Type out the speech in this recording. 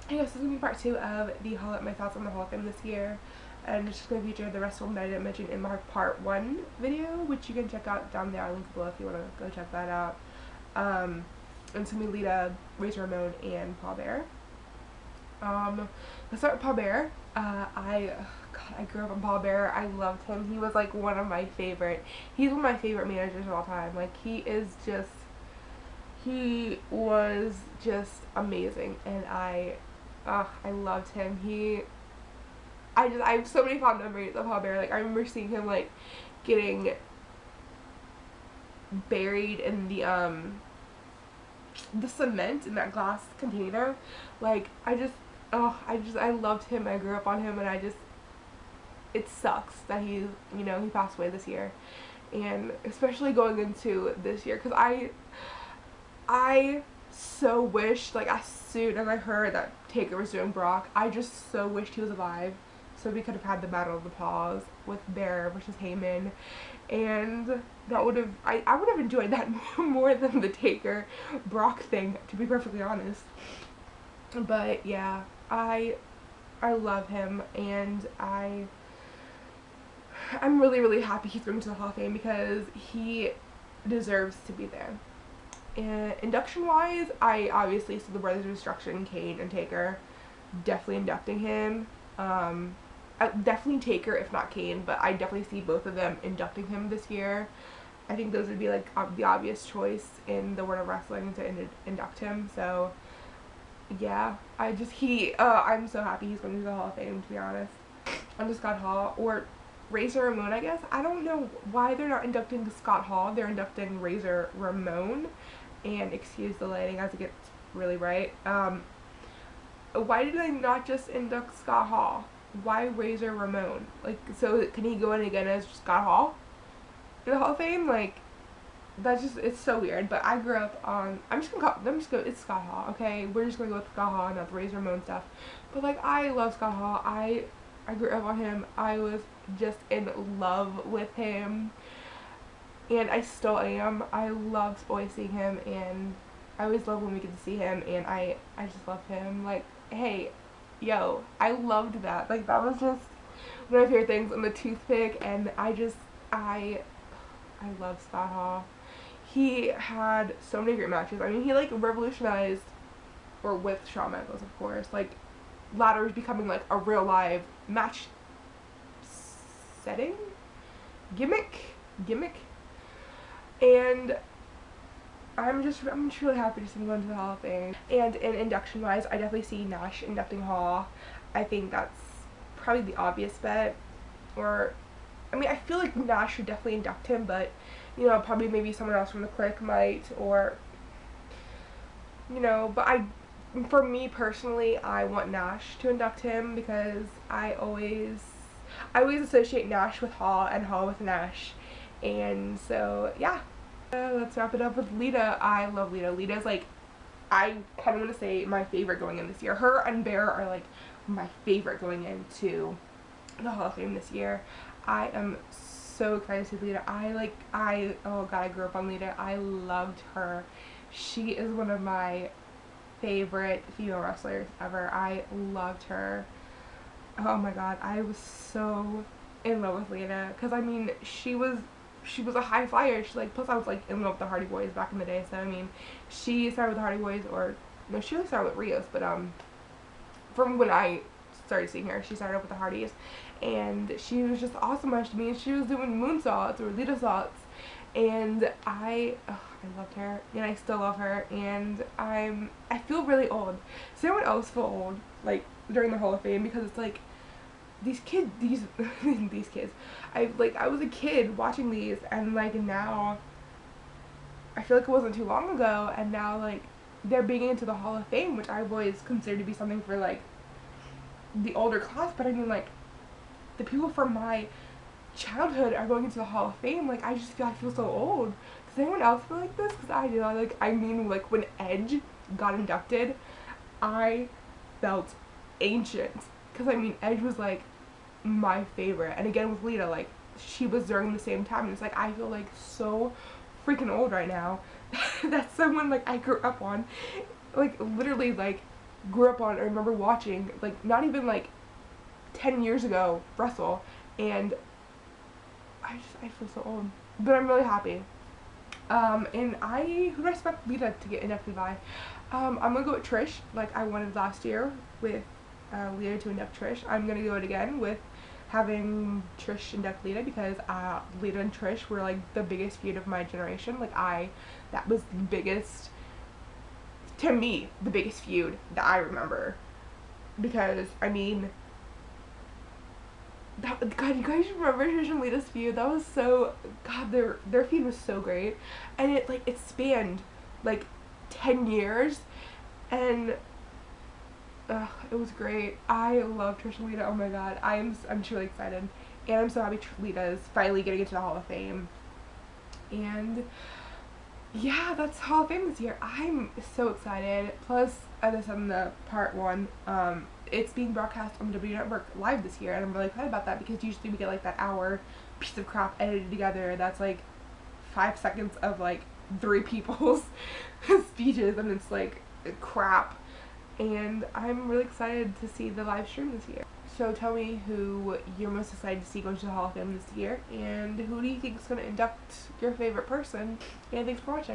I guess this is going to be part 2 of my thoughts on the Hall of Fame this year. And it's just going to feature the rest of them that I didn't mention in my part 1 video, which you can check out down there. I'll link below if you want to go check that out. And it's going to be Lita, Razor Ramon, and Paul Bearer. Let's start with Paul Bearer. I grew up on Paul Bearer. I loved him. He was like one of my favorite. He's one of my favorite managers of all time. Like he was just amazing, and I loved him. I have so many fond memories of Paul Bearer. Like I remember seeing him like getting buried in the cement in that glass container. Like I loved him. I grew up on him, and it sucks that he passed away this year, and especially going into this year, because I so wished, like as soon as I heard that Taker was doing Brock, I just so wished he was alive, so we could have had the Battle of the Paws with Bear versus Heyman, and that would have, I would have enjoyed that more than the Taker Brock thing, to be perfectly honest. But yeah, I love him, and I'm really, really happy he's going to the Hall of Fame, because he deserves to be there. And induction wise, I obviously see the Brothers of Destruction, Kane and Taker, definitely inducting him. Definitely Taker if not Kane, but I definitely see both of them inducting him this year. I think those would be like the obvious choice in the world of wrestling to induct him. So yeah, I'm so happy he's going to the Hall of Fame, to be honest. On to Scott Hall, or Razor Ramon, I guess. I don't know why they're not inducting Scott Hall. They're inducting Razor Ramon. And excuse the lighting as it gets really bright. Why did I not just induct Scott Hall? Why Razor Ramon? Like, so can he go in again as Scott Hall in the Hall of Fame? Like, it's so weird. But I grew up on, it's Scott Hall, okay? We're just gonna go with Scott Hall and not the Razor Ramon stuff. But like, I love Scott Hall. I grew up on him. I was just in love with him. And I still am. I love always seeing him, and I always love when we get to see him, and I just love him. Like, hey, yo, I loved that. Like, that was just one of my favorite things. And the toothpick, and I love Scott Hall. He had so many great matches. I mean, he like revolutionized, or with Shawn Michaels, of course, like ladders becoming like a real live match setting gimmick. And I'm just really happy to see him going to the Hall of Fame. And in induction wise, I definitely see Nash inducting Hall. I think that's probably the obvious bet. Or, I mean, I feel like Nash should definitely induct him, but, probably maybe someone else from the Clique might, or, but for me personally, I want Nash to induct him, because I always associate Nash with Hall and Hall with Nash. And so, yeah. Let's wrap it up with Lita. I love Lita. Lita's like, I kind of want to say my favorite going in this year. Her and Bear are like my favorite going into the Hall of Fame this year. I am so excited to see Lita. Oh god, I grew up on Lita. I loved her. She is one of my favorite female wrestlers ever. I loved her. Oh my god, I was so in love with Lita, because I mean, she was a high flyer. Plus I was like in love with the Hardy Boys back in the day, so I mean, she started with the Hardy Boys, or no, she really started with Rios, but from when I started seeing her, she started with the Hardys, and she was just awesome to me. And she was doing moonsaults or Lita salts, and I loved her, and I still love her. And I feel really old. Does anyone else feel old like during the Hall of Fame? Because it's like, these kids, these kids, I was a kid watching these, and like now I feel like it wasn't too long ago, and now like they're being into the Hall of Fame, which I've always considered to be something for like the older class. But I mean, like, the people from my childhood are going into the Hall of Fame. Like, I feel so old. Does anyone else feel like this? Because I do. I mean, like, when Edge got inducted, I felt ancient. Because, I mean, Edge was, like, my favorite. And again, with Lita, like, she was during the same time. And it's like, I feel, like, so freaking old right now. That's someone, like, I grew up on. Like, literally, like, grew up on, I remember watching, like, not even like 10 years ago, wrestle, and I feel so old, but I'm really happy. And who do I expect Lita to get inducted by? I'm gonna go with Trish, like I wanted last year with Lita to induct Trish. I'm gonna go it again with having Trish induct Lita, because Lita and Trish were like the biggest feud of my generation. Like that was the biggest, to me, the biggest feud that I remember. Because, I mean, God, you guys remember Trish and Lita's feud? That was so, God, their feud was so great. And it spanned, like, 10 years. And, it was great. I love Trish and Lita. Oh my God. I'm truly excited. And I'm so happy Lita is finally getting into the Hall of Fame. And yeah, that's Hall of Fame this year. I'm so excited. Plus, as I said in the part 1, it's being broadcast on the W Network live this year, and I'm really excited about that, because usually we get like that hour piece of crap edited together that's like 5 seconds of like 3 people's speeches, and it's like crap. And I'm really excited to see the live stream this year. So tell me who you're most excited to see going to the Hall of Fame this year, and who do you think is going to induct your favorite person. And thanks for watching.